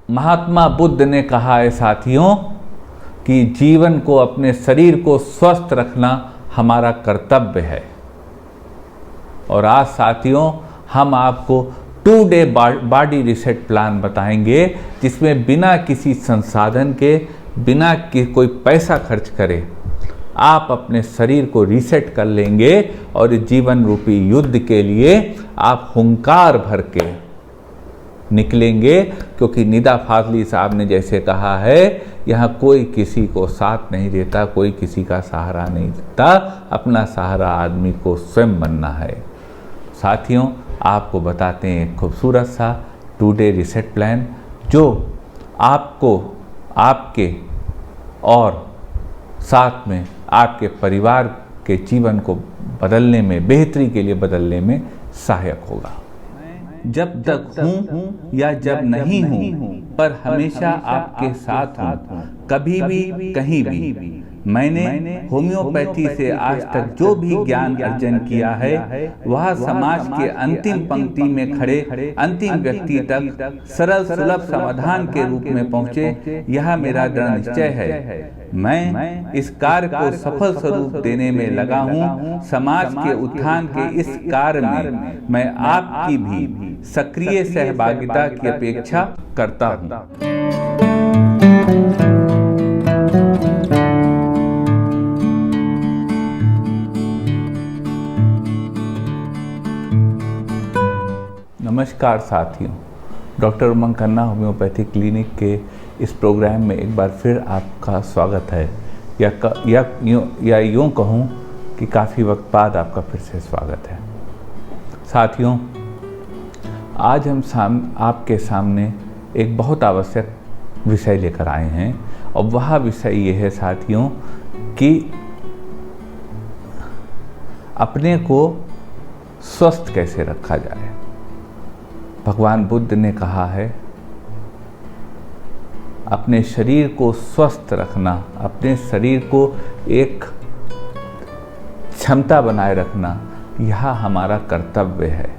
महात्मा बुद्ध ने कहा है साथियों कि जीवन को, अपने शरीर को स्वस्थ रखना हमारा कर्तव्य है। और आज साथियों हम आपको 2 डे बॉडी रीसेट प्लान बताएंगे, जिसमें बिना किसी संसाधन के, बिना कोई पैसा खर्च करे आप अपने शरीर को रीसेट कर लेंगे और जीवन रूपी युद्ध के लिए आप हुंकार भर के निकलेंगे। क्योंकि निदा फाजली साहब ने जैसे कहा है, यहाँ कोई किसी को साथ नहीं देता, कोई किसी का सहारा नहीं देता, अपना सहारा आदमी को स्वयं बनना है। साथियों आपको बताते हैं एक खूबसूरत सा 2 डे रीसेट प्लान, जो आपको, आपके और साथ में आपके परिवार के जीवन को बदलने में, बेहतरी के लिए बदलने में सहायक होगा। जब तक हूँ या जब नहीं हूँ, पर हमेशा आपके साथ हूँ, कभी भी कहीं भी। मैंने होम्योपैथी से आज तक जो भी ज्ञान अर्जन किया है, वह समाज के अंतिम पंक्ति में खड़े अंतिम व्यक्ति तक सरल सुलभ समाधान के रूप में पहुँचे, यह मेरा दृढ़ निश्चय है। मैं इस कार्य को सफल स्वरूप देने में लगा हूँ। समाज के उत्थान के इस कार्य में मैं आपकी भी सक्रिय सहभागिता की अपेक्षा करता हूँ। नमस्कार साथियों, डॉक्टर उमंग खन्ना होम्योपैथी क्लिनिक के इस प्रोग्राम में एक बार फिर आपका स्वागत है, या यूँ कहूँ कि काफ़ी वक्त बाद आपका फिर से स्वागत है। साथियों आज हम आपके सामने एक बहुत आवश्यक विषय लेकर आए हैं, और वह विषय ये है साथियों कि अपने को स्वस्थ कैसे रखा जाए। भगवान बुद्ध ने कहा है, अपने शरीर को स्वस्थ रखना, अपने शरीर को एक क्षमता बनाए रखना, यह हमारा कर्तव्य है,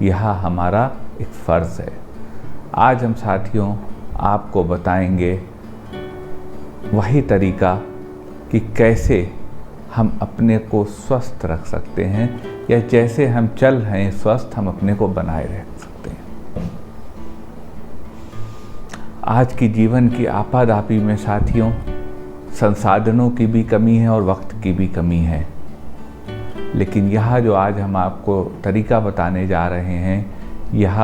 यह हमारा एक फर्ज है। आज हम साथियों आपको बताएंगे वही तरीका कि कैसे हम अपने को स्वस्थ रख सकते हैं, या जैसे हम चल रहे हैं स्वस्थ, हम अपने को बनाए रख सकते हैं। आज की जीवन की आपाधापी में साथियों संसाधनों की भी कमी है और वक्त की भी कमी है, लेकिन यह जो आज हम आपको तरीका बताने जा रहे हैं, यह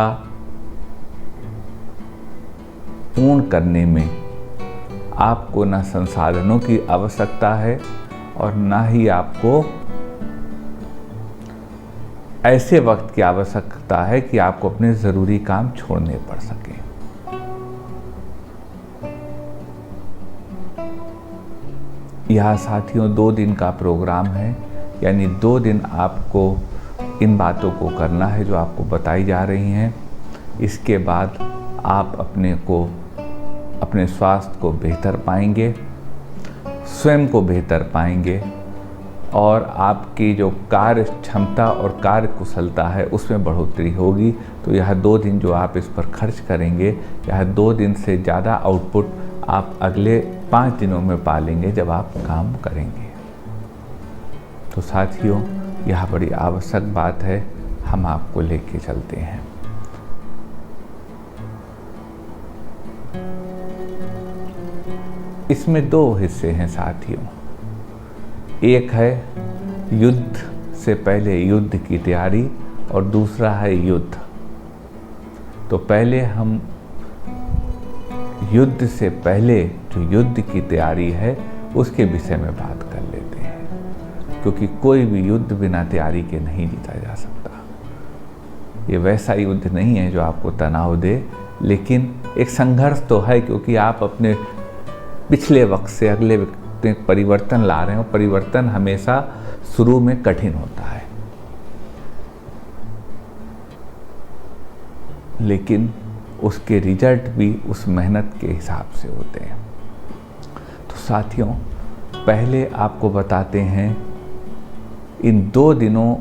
पूर्ण करने में आपको न संसाधनों की आवश्यकता है और न ही आपको ऐसे वक्त की आवश्यकता है कि आपको अपने ज़रूरी काम छोड़ने पड़ सकें। यह साथियों 2 दिन का प्रोग्राम है, यानी 2 दिन आपको इन बातों को करना है जो आपको बताई जा रही हैं। इसके बाद आप अपने स्वास्थ्य को बेहतर पाएंगे, स्वयं को बेहतर पाएंगे, और आपकी जो कार्य क्षमता और कार्य कुशलता है उसमें बढ़ोतरी होगी। तो यह 2 दिन जो आप इस पर खर्च करेंगे, यह 2 दिन से ज़्यादा आउटपुट आप अगले 5 दिनों में पा लेंगे जब आप काम करेंगे। तो साथियों यह बड़ी आवश्यक बात है, हम आपको लेके चलते हैं। इसमें 2 हिस्से हैं साथियों। एक है युद्ध से पहले युद्ध की तैयारी, और दूसरा है युद्ध। तो पहले हम युद्ध से पहले जो युद्ध की तैयारी है उसके विषय में बात कर लेते हैं, क्योंकि कोई भी युद्ध बिना तैयारी के नहीं जीता जा सकता। ये वैसा युद्ध नहीं है जो आपको तनाव दे, लेकिन एक संघर्ष तो है, क्योंकि आप अपने पिछले वक्त से अगले वक्त में परिवर्तन ला रहे हो। परिवर्तन हमेशा शुरू में कठिन होता है, लेकिन उसके रिजल्ट भी उस मेहनत के हिसाब से होते हैं। तो साथियों पहले आपको बताते हैं इन 2 दिनों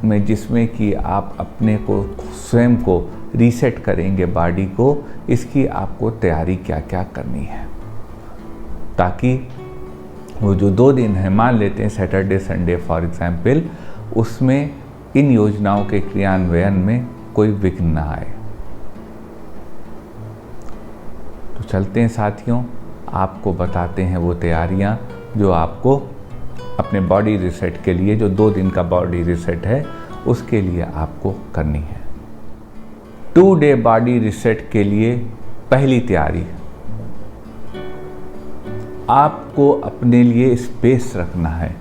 में, जिसमें कि आप अपने को, स्वयं को रीसेट करेंगे बॉडी को, इसकी आपको तैयारी क्या क्या करनी है, ताकि वो जो 2 दिन है, मान लेते हैं सैटरडे संडे फॉर एग्जाम्पल, उसमें इन योजनाओं के क्रियान्वयन में कोई विघ्न ना आए। तो चलते हैं साथियों, आपको बताते हैं वो तैयारियां जो आपको अपने बॉडी रीसेट के लिए, जो 2 दिन का बॉडी रीसेट है उसके लिए आपको करनी है। 2 डे बॉडी रीसेट के लिए पहली तैयारी, आपको अपने लिए स्पेस रखना है।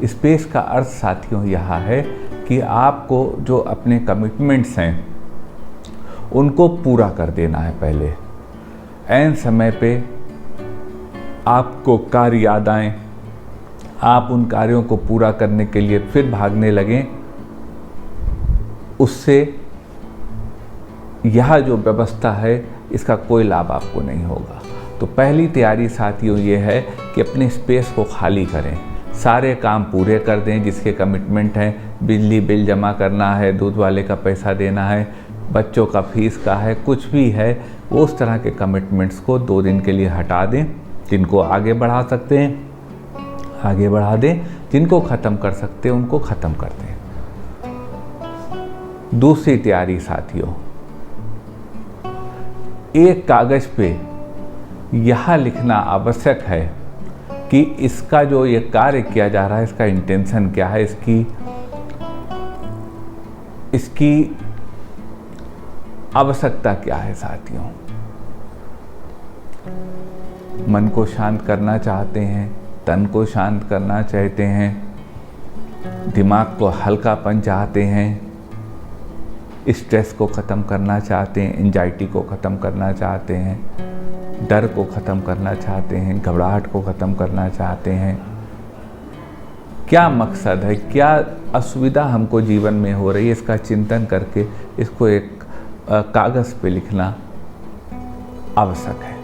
स्पेस का अर्थ साथियों यह है कि आपको जो अपने कमिटमेंट्स हैं उनको पूरा कर देना है। पहले ऐन समय पे आपको कार्य याद आएं, आप उन कार्यों को पूरा करने के लिए फिर भागने लगें, उससे यह जो व्यवस्था है इसका कोई लाभ आपको नहीं होगा। तो पहली तैयारी साथियों ये है कि अपने स्पेस को खाली करें, सारे काम पूरे कर दें जिसके कमिटमेंट हैं। बिजली बिल जमा करना है, दूध वाले का पैसा देना है, बच्चों का फीस का है, कुछ भी है, वो उस तरह के कमिटमेंट्स को 2 दिन के लिए हटा दें। जिनको आगे बढ़ा सकते हैं आगे बढ़ा दें, जिनको ख़त्म कर सकते हैं उनको ख़त्म कर दें। दूसरी तैयारी साथियों, एक कागज पे यह लिखना आवश्यक है कि इसका जो ये कार्य किया जा रहा है इसका इंटेंशन क्या है, इसकी आवश्यकता क्या है। साथियों, मन को शांत करना चाहते हैं, तन को शांत करना चाहते हैं, दिमाग को हल्कापन चाहते हैं, स्ट्रेस को ख़त्म करना चाहते हैं, एंजाइटी को ख़त्म करना चाहते हैं, डर को ख़त्म करना चाहते हैं, घबराहट को ख़त्म करना चाहते हैं। क्या मकसद है, क्या असुविधा हमको जीवन में हो रही है, इसका चिंतन करके इसको एक कागज़ पे लिखना आवश्यक है।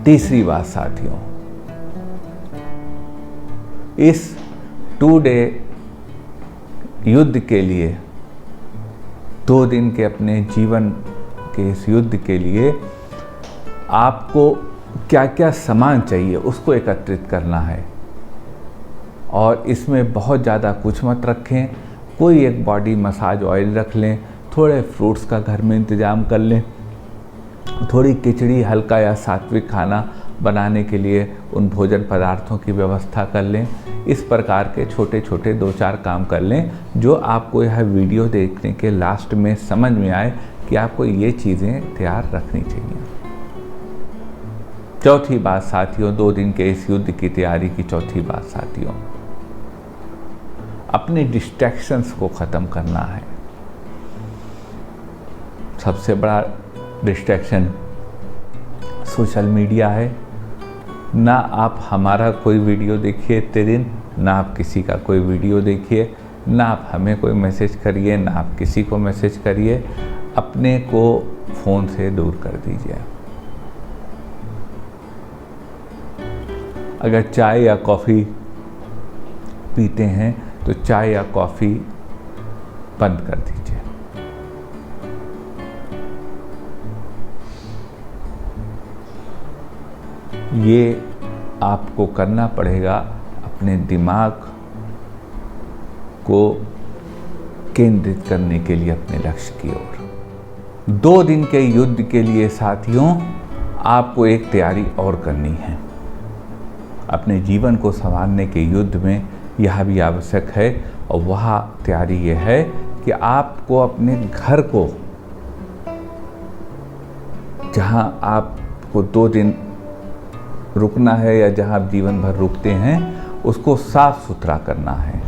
तीसरी बात साथियों, इस 2 डे युद्ध के लिए, 2 दिन के अपने जीवन के इस युद्ध के लिए आपको क्या क्या सामान चाहिए उसको एकत्रित करना है। और इसमें बहुत ज़्यादा कुछ मत रखें, कोई एक बॉडी मसाज ऑयल रख लें, थोड़े फ्रूट्स का घर में इंतज़ाम कर लें, थोड़ी खिचड़ी, हल्का या सात्विक खाना बनाने के लिए उन भोजन पदार्थों की व्यवस्था कर लें। इस प्रकार के छोटे छोटे 2-4 काम कर लें जो आपको यह वीडियो देखने के लास्ट में समझ में आए कि आपको ये चीज़ें तैयार रखनी चाहिए। चौथी बात साथियों, 2 दिन के इस युद्ध की तैयारी की चौथी बात साथियों, अपने डिस्ट्रैक्शंस को ख़त्म करना है। सबसे बड़ा डिस्ट्रैक्शन सोशल मीडिया है। ना आप हमारा कोई वीडियो देखिए इतने दिन, ना आप किसी का कोई वीडियो देखिए, ना आप हमें कोई मैसेज करिए, ना आप किसी को मैसेज करिए। अपने को फ़ोन से दूर कर दीजिए। अगर चाय या कॉफ़ी पीते हैं तो चाय या कॉफ़ी बंद कर दीजिए। ये आपको करना पड़ेगा अपने दिमाग को केंद्रित करने के लिए अपने लक्ष्य की ओर। 2 दिन के युद्ध के लिए साथियों आपको एक तैयारी और करनी है। अपने जीवन को संवारने के युद्ध में यह भी आवश्यक है, और वह तैयारी यह है कि आपको अपने घर को, जहां आपको 2 दिन रुकना है या जहां आप जीवन भर रुकते हैं, उसको साफ सुथरा करना है।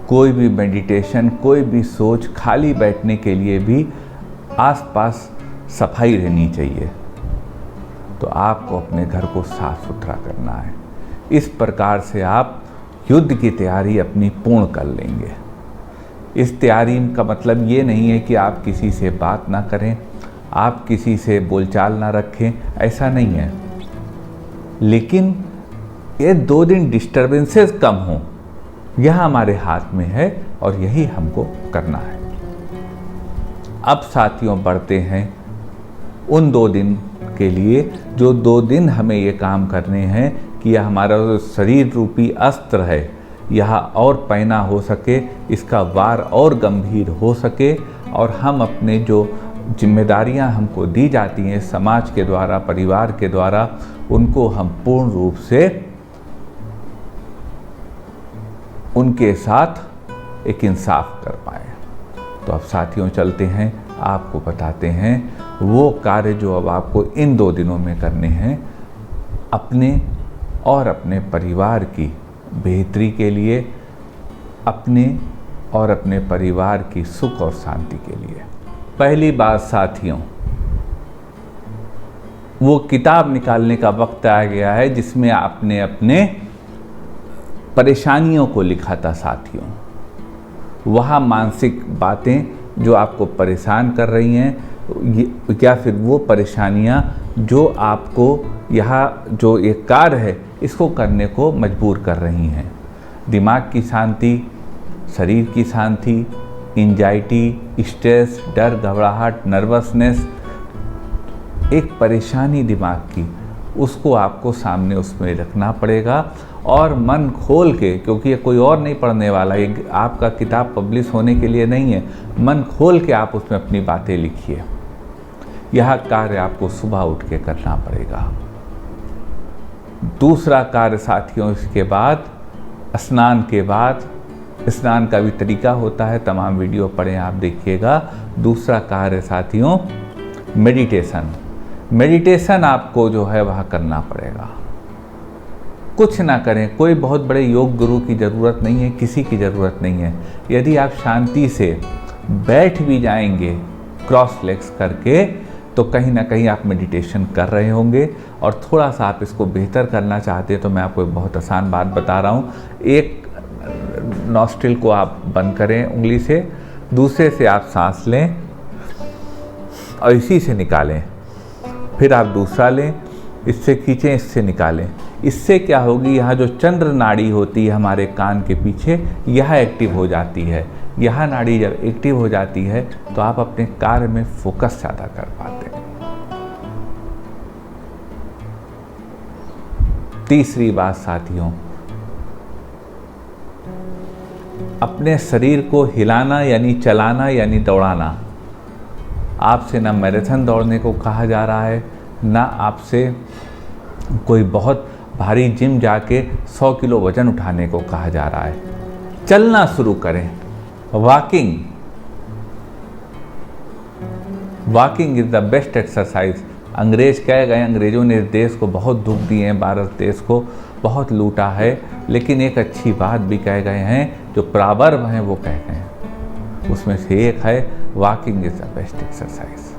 कोई भी मेडिटेशन, कोई भी सोच, खाली बैठने के लिए भी आसपास सफाई रहनी चाहिए। तो आपको अपने घर को साफ सुथरा करना है। इस प्रकार से आप युद्ध की तैयारी अपनी पूर्ण कर लेंगे। इस तैयारी का मतलब ये नहीं है कि आप किसी से बात ना करें, आप किसी से बोलचाल ना रखें, ऐसा नहीं है। लेकिन ये 2 दिन डिस्टर्बेंसेस कम हों, यह हमारे हाथ में है और यही हमको करना है। अब साथियों बढ़ते हैं उन 2 दिन के लिए, जो 2 दिन हमें ये काम करने हैं कि यह हमारा जो शरीर रूपी अस्त्र है यह और पैना हो सके, इसका वार और गंभीर हो सके, और हम अपने जो जिम्मेदारियां हमको दी जाती हैं समाज के द्वारा, परिवार के द्वारा, उनको हम पूर्ण रूप से उनके साथ एक इंसाफ कर पाएँ। तो अब साथियों चलते हैं, आपको बताते हैं वो कार्य जो अब आपको इन 2 दिनों में करने हैं अपने और अपने परिवार की बेहतरी के लिए, अपने और अपने परिवार की सुख और शांति के लिए। पहली बात साथियों, वो किताब निकालने का वक्त आ गया है जिसमें आपने अपने परेशानियों को लिखा था साथियों। वहाँ मानसिक बातें जो आपको परेशान कर रही हैं, या फिर वो परेशानियाँ जो आपको यहाँ जो एक कार्य है इसको करने को मजबूर कर रही हैं। दिमाग की शांति, शरीर की शांति, एंजाइटी, स्ट्रेस, डर, घबराहट, नर्वसनेस, एक परेशानी दिमाग की, उसको आपको सामने उसमें रखना पड़ेगा और मन खोल के, क्योंकि ये कोई और नहीं पढ़ने वाला, ये आपका किताब पब्लिश होने के लिए नहीं है। मन खोल के आप उसमें अपनी बातें लिखिए। यह कार्य आपको सुबह उठ के करना पड़ेगा। दूसरा कार्य साथियों, इसके बाद स्नान के बाद, स्नान का भी तरीका होता है, तमाम वीडियो पढ़ें आप देखिएगा। दूसरा कार्य साथियों मेडिटेशन। मेडिटेशन आपको जो है वह करना पड़ेगा। कुछ ना करें, कोई बहुत बड़े योग गुरु की ज़रूरत नहीं है, किसी की ज़रूरत नहीं है। यदि आप शांति से बैठ भी जाएंगे क्रॉस लेग्स करके, तो कहीं ना कहीं आप मेडिटेशन कर रहे होंगे। और थोड़ा सा आप इसको बेहतर करना चाहते हैं तो मैं आपको एक बहुत आसान बात बता रहा हूँ। एक नॉस्ट्रिल को आप बंद करें उंगली से, दूसरे से आप सांस लें और इसी से निकालें, फिर आप दूसरा लें, इससे खींचें, इससे निकालें। इससे क्या होगी, यहाँ जो चंद्र नाड़ी होती है हमारे कान के पीछे, यह एक्टिव हो जाती है। यह नाड़ी जब एक्टिव हो जाती है तो आप अपने कार्य में फोकस ज़्यादा कर पाते हैं। तीसरी बात साथियों, अपने शरीर को हिलाना यानी चलाना यानी दौड़ाना। आपसे ना मैराथन दौड़ने को कहा जा रहा है, ना आपसे कोई बहुत भारी जिम जाके 100 किलो वजन उठाने को कहा जा रहा है। चलना शुरू करें। Walking is the best exercise. अंग्रेज कह गए, अंग्रेजों ने देश को बहुत दुख दिए हैं, भारत देश को बहुत लूटा है, लेकिन एक अच्छी बात भी कह गए हैं, जो प्रॉवर्ब हैं वो कह गए हैं। उसमें से एक है walking is the best exercise.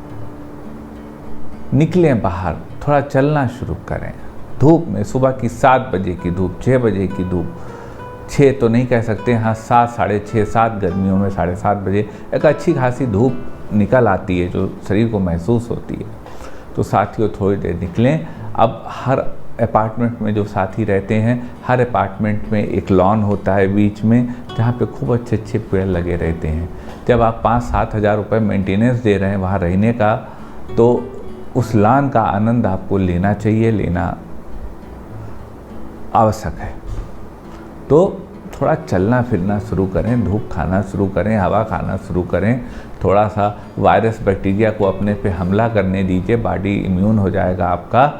निकलें बाहर, थोड़ा चलना शुरू करें। धूप में, सुबह की 7 बजे की धूप, 6 बजे की धूप, 6 तो नहीं कह सकते, हाँ 7, साढ़े 6, 7, गर्मियों में 7:30 बजे एक अच्छी खासी धूप निकल आती है जो शरीर को महसूस होती है। तो साथियों थोड़ी देर निकलें। अब हर अपार्टमेंट में जो साथी रहते हैं, हर अपार्टमेंट में एक लॉन होता है बीच में, जहाँ पे खूब अच्छे अच्छे पेड़ लगे रहते हैं। जब आप 5-7 हज़ार रुपये मेंटेनेंस दे रहे हैं वहाँ रहने का, तो उस लॉन का आनंद आपको लेना चाहिए, लेना आवश्यक है। तो थोड़ा चलना फिरना शुरू करें, धूप खाना शुरू करें, हवा खाना शुरू करें। थोड़ा सा वायरस बैक्टीरिया को अपने पे हमला करने दीजिए, बॉडी इम्यून हो जाएगा आपका,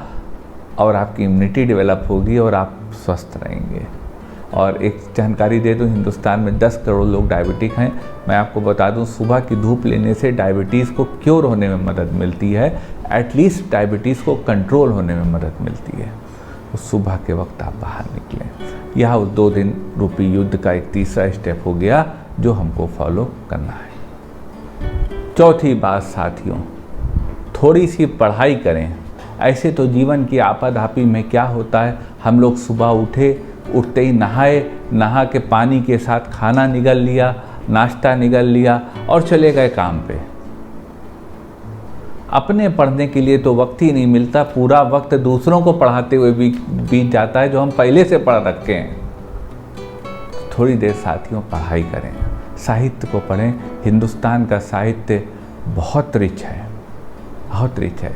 और आपकी इम्यूनिटी डेवलप होगी और आप स्वस्थ रहेंगे। और एक जानकारी दे दूं, हिंदुस्तान में 10 करोड़ लोग डायबिटिक हैं। मैं आपको बता दूं, सुबह की धूप लेने से डायबिटीज़ को क्योर होने में मदद मिलती है, एटलीस्ट डायबिटीज़ को कंट्रोल होने में मदद मिलती है। तो सुबह के वक्त आप बाहर निकलें। यह उस 2 दिन रूपी युद्ध का एक तीसरा स्टेप हो गया जो हमको फॉलो करना है। चौथी बात साथियों, थोड़ी सी पढ़ाई करें। ऐसे तो जीवन की आपाधापी में क्या होता है, हम लोग सुबह उठते ही नहाए, नहा के पानी के साथ खाना निगल लिया, नाश्ता निगल लिया और चले गए काम पे। अपने पढ़ने के लिए तो वक्त ही नहीं मिलता, पूरा वक्त दूसरों को पढ़ाते हुए भी बीत जाता है जो हम पहले से पढ़ रखे हैं। थोड़ी देर साथियों पढ़ाई करें, साहित्य को पढ़ें। हिंदुस्तान का साहित्य बहुत रिच है, बहुत रिच है।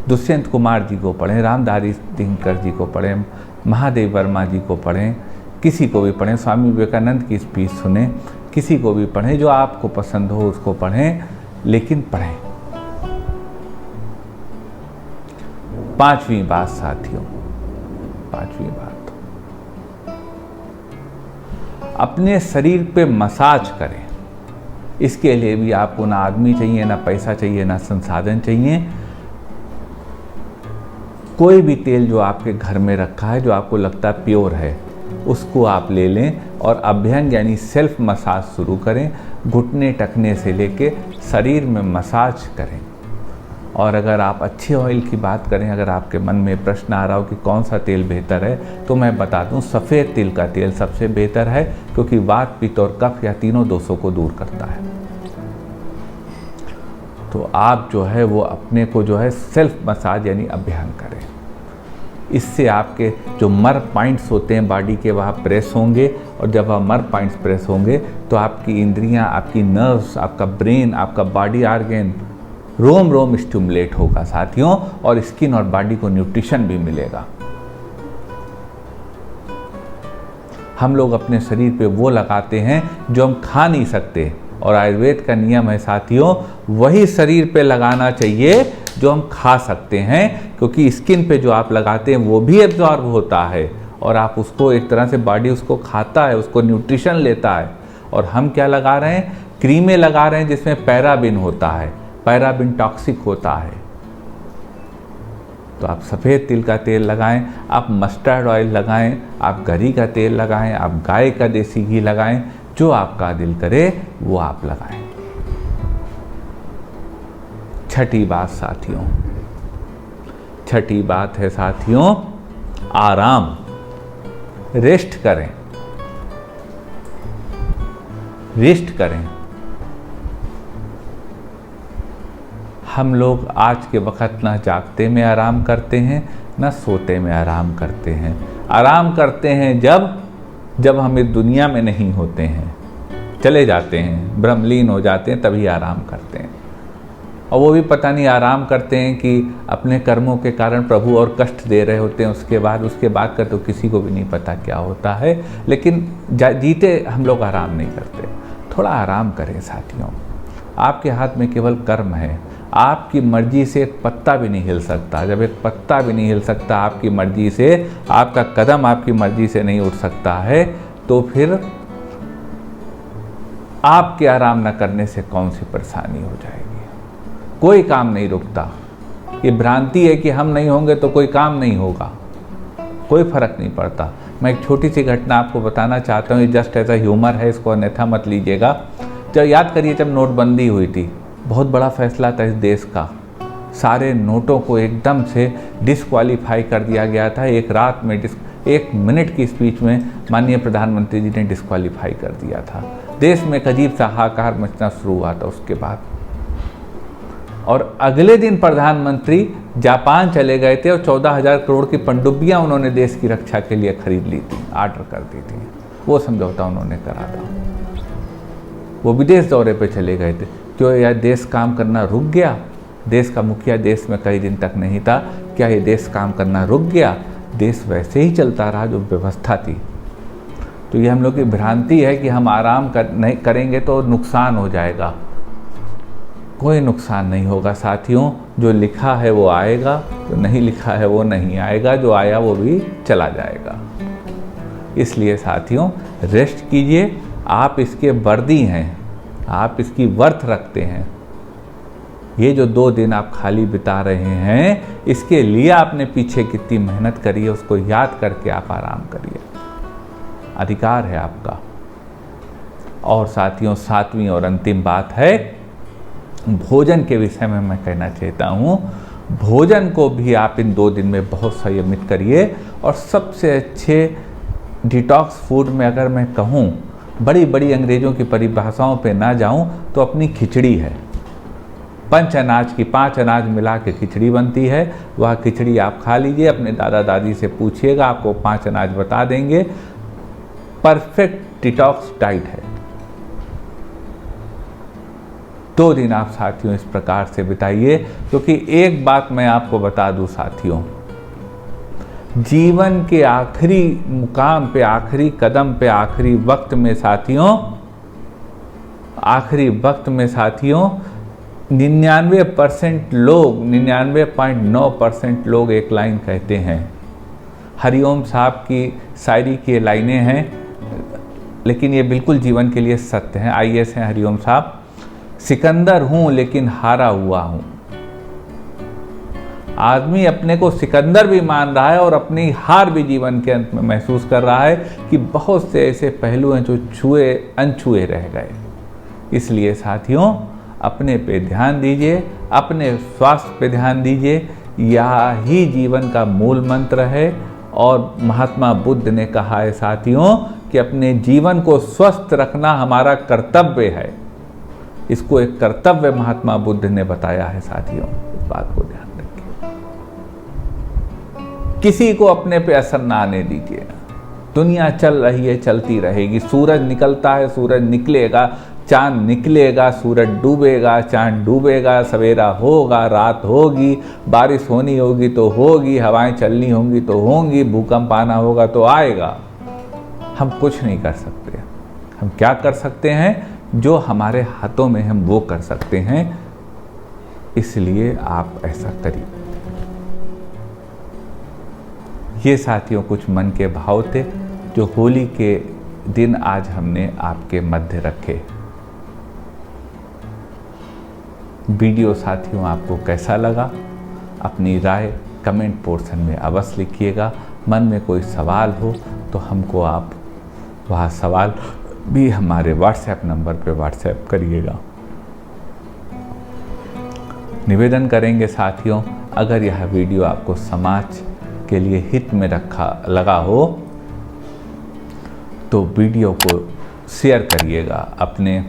दुष्यंत कुमार जी को पढ़ें, रामधारी दिनकर जी को पढ़ें, महादेव वर्मा जी को पढ़ें, किसी को भी पढ़ें, स्वामी विवेकानंद की स्पीच सुने, किसी को भी पढ़ें, जो आपको पसंद हो उसको पढ़ें, लेकिन पढ़ें। 5वीं बात साथियों, 5वीं बात, अपने शरीर पे मसाज करें। इसके लिए भी आपको ना आदमी चाहिए, ना पैसा चाहिए, ना संसाधन चाहिए। कोई भी तेल जो आपके घर में रखा है, जो आपको लगता है प्योर है, उसको आप ले लें और अभ्यंग यानी सेल्फ मसाज शुरू करें। घुटने टखने से लेके शरीर में मसाज करें। और अगर आप अच्छे ऑयल की बात करें, अगर आपके मन में प्रश्न आ रहा हो कि कौन सा तेल बेहतर है, तो मैं बता दूं सफ़ेद तिल का तेल सबसे बेहतर है, क्योंकि वात, पित्त और कफ या तीनों दोषों को दूर करता है। तो आप जो है वो अपने को जो है सेल्फ मसाज यानी अभ्यंग करें। इससे आपके जो मर पॉइंट्स होते हैं बॉडी के, वहाँ प्रेस होंगे, और जब वह मर पॉइंट्स प्रेस होंगे तो आपकी इंद्रियां, आपकी नर्व्स, आपका ब्रेन, आपका बॉडी ऑर्गन रोम रोम स्टिमुलेट होगा साथियों, और स्किन और बॉडी को न्यूट्रिशन भी मिलेगा। हम लोग अपने शरीर पे वो लगाते हैं जो हम खा नहीं सकते, और आयुर्वेद का नियम है साथियों, वही शरीर पे लगाना चाहिए जो हम खा सकते हैं, क्योंकि स्किन पे जो आप लगाते हैं वो भी एब्जॉर्ब होता है, और आप उसको एक तरह से बॉडी उसको खाता है, उसको न्यूट्रिशन लेता है। और हम क्या लगा रहे हैं? क्रीमें लगा रहे हैं जिसमें पैराबिन होता है। पैराबिन टॉक्सिक होता है। तो आप सफ़ेद तिल का तेल लगाएं, आप मस्टर्ड ऑयल लगाएं, आप गरी का तेल लगाएं, आप गाय का देसी घी लगाएं, जो आपका दिल करे वो आप लगाएं। छठी बात साथियों, छठी बात है साथियों, आराम, रेस्ट करें, रेस्ट करें। हम लोग आज के वक्त ना जागते में आराम करते हैं, ना सोते में आराम करते हैं। आराम करते हैं जब हम इस दुनिया में नहीं होते हैं, चले जाते हैं, ब्रह्मलीन हो जाते हैं, तभी आराम करते हैं। और वो भी पता नहीं आराम करते हैं कि अपने कर्मों के कारण प्रभु और कष्ट दे रहे होते हैं। उसके बाद का तो किसी को भी नहीं पता क्या होता है, लेकिन जीते हम लोग आराम नहीं करते। थोड़ा आराम करें साथियों। आपके हाथ में केवल कर्म है। आपकी मर्जी से एक पत्ता भी नहीं हिल सकता। जब एक पत्ता भी नहीं हिल सकता आपकी मर्जी से, आपका कदम आपकी मर्जी से नहीं उठ सकता है, तो फिर आपके आराम न करने से कौन सी परेशानी हो जाएगी? कोई काम नहीं रुकता। ये भ्रांति है कि हम नहीं होंगे तो कोई काम नहीं होगा, कोई फर्क नहीं पड़ता। मैं एक छोटी सी घटना आपको बताना चाहता हूँ, ये जस्ट एज अ ह्यूमर है, इसको अन्यथा मत लीजिएगा। जब याद करिए, जब नोटबंदी हुई थी, बहुत बड़ा फैसला था इस देश का। सारे नोटों को एकदम से डिस्क्वालीफाई कर दिया गया था। एक रात में 1 मिनट की स्पीच में माननीय प्रधानमंत्री जी ने डिस्क्वालीफाई कर दिया था। देश में एक अजीब सा हाहाकार मचना शुरू हुआ था उसके बाद। और अगले दिन प्रधानमंत्री जापान चले गए थे और 14,000 करोड़ की पनडुब्बियां उन्होंने देश की रक्षा के लिए खरीद ली थी, आर्डर कर दी थी। वो समझौता उन्होंने करा था। वो विदेश दौरे पे चले गए थे। क्यों यार देश काम करना रुक गया? देश का मुखिया देश में कई दिन तक नहीं था, क्या ये देश काम करना रुक गया? देश वैसे ही चलता रहा जो व्यवस्था थी। तो ये हम लोग की भ्रांति है कि हम आराम नहीं करेंगे तो नुकसान हो जाएगा। कोई नुकसान नहीं होगा साथियों। जो लिखा है वो आएगा, जो नहीं लिखा है वो नहीं आएगा, जो आया वो भी चला जाएगा। इसलिए साथियों रेस्ट कीजिए। आप इसके वर्दी हैं, आप इसकी वर्थ रखते हैं। ये जो 2 दिन आप खाली बिता रहे हैं, इसके लिए आपने पीछे कितनी मेहनत करी है उसको याद करके आप आराम करिए। अधिकार है आपका। और साथियों 7वीं और अंतिम बात है, भोजन के विषय में मैं कहना चाहता हूँ। भोजन को भी आप इन 2 दिन में बहुत संयमित करिए। और सबसे अच्छे डिटॉक्स फूड में अगर मैं कहूँ, बड़ी बड़ी अंग्रेज़ों की परिभाषाओं पे ना जाऊँ, तो अपनी खिचड़ी है। 5 अनाज की 5 अनाज मिला के खिचड़ी बनती है। वह खिचड़ी आप खा लीजिए। अपने दादा दादी से पूछिएगा, आपको 5 अनाज बता देंगे। परफेक्ट डिटॉक्स डाइट है। 2 दिन आप साथियों इस प्रकार से बिताइए, क्योंकि एक बात मैं आपको बता दूं साथियों, जीवन के आखिरी मुकाम पे, आखिरी कदम पे, आखिरी वक्त में साथियों 99% लोग, 99.9% लोग एक लाइन कहते हैं। हरिओम साहब की शायरी की लाइनें हैं, लेकिन ये बिल्कुल जीवन के लिए सत्य हैं। आइए हैं हरिओम साहब। सिकंदर हूं लेकिन हारा हुआ हूं। आदमी अपने को सिकंदर भी मान रहा है और अपनी हार भी जीवन के अंत में महसूस कर रहा है कि बहुत से ऐसे पहलू हैं जो अनछुए रह गए। इसलिए साथियों अपने पे ध्यान दीजिए, अपने स्वास्थ्य पे ध्यान दीजिए। यह ही जीवन का मूल मंत्र है। और महात्मा बुद्ध ने कहा है साथियों कि अपने जीवन को स्वस्थ रखना हमारा कर्तव्य है। इसको एक कर्तव्य महात्मा बुद्ध ने बताया है साथियों, इस बात को ध्यान रखिए। किसी को अपने पे असर ना आने दीजिए। दुनिया चल रही है, चलती रहेगी। सूरज निकलता है, सूरज निकलेगा, चांद निकलेगा, सूरज डूबेगा, चांद डूबेगा, सवेरा होगा, रात होगी, बारिश होनी होगी तो होगी, हवाएं चलनी होंगी तो होंगी, भूकंप आना होगा तो आएगा। हम कुछ नहीं कर सकते। हम क्या कर सकते हैं? जो हमारे हाथों में हम वो कर सकते हैं। इसलिए आप ऐसा करिए। ये साथियों कुछ मन के भाव थे जो होली के दिन आज हमने आपके मध्य रखे। वीडियो साथियों आपको कैसा लगा? अपनी राय कमेंट पोर्शन में अवश्य लिखिएगा। मन में कोई सवाल हो तो हमको आप वह सवाल भी हमारे व्हाट्सएप नंबर पे व्हाट्सएप करिएगा। निवेदन करेंगे साथियों, अगर यह वीडियो आपको समाज के लिए हित में लगा हो तो वीडियो को शेयर करिएगा, अपने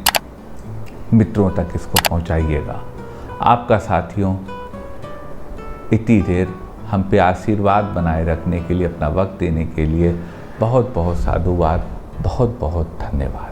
मित्रों तक इसको पहुंचाइएगा। आपका साथियों इतनी देर हम पे आशीर्वाद बनाए रखने के लिए, अपना वक्त देने के लिए बहुत बहुत साधुवाद, बहुत बहुत धन्यवाद।